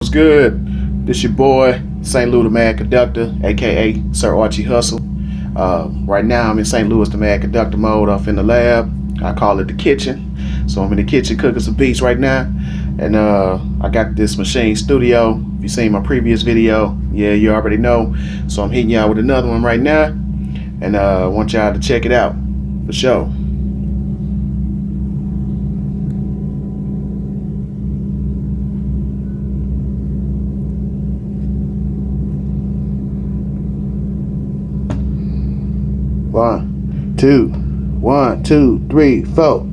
What's good? This your boy, St Lew da Mad conductor, aka Sir Archie Hustle. Right now I'm in St Louis da Mad conductor mode off in the lab. I call it the kitchen. So I'm in the kitchen cooking some beats right now. And I got this Maschine studio. If you seen my previous video, yeah, you already know. So I'm hitting y'all with another one right now. And I want y'all to check it out for sure. One, two, three, four.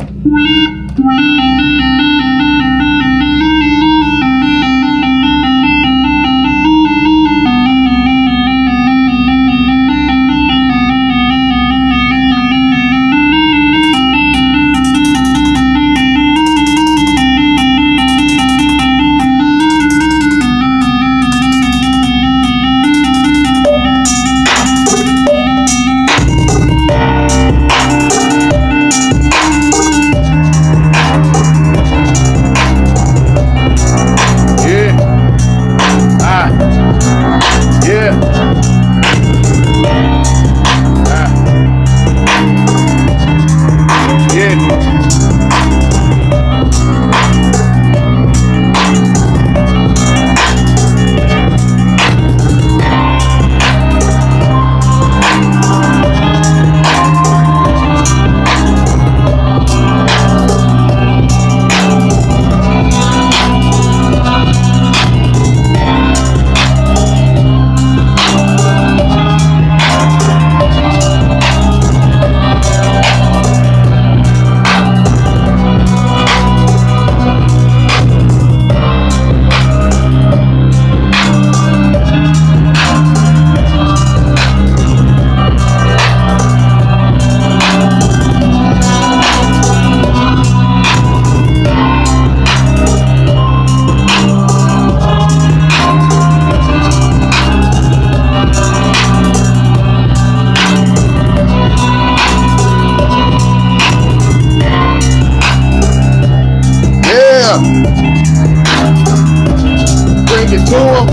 Bring it to them.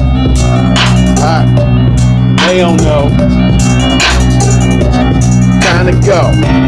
They don't know. Time to go.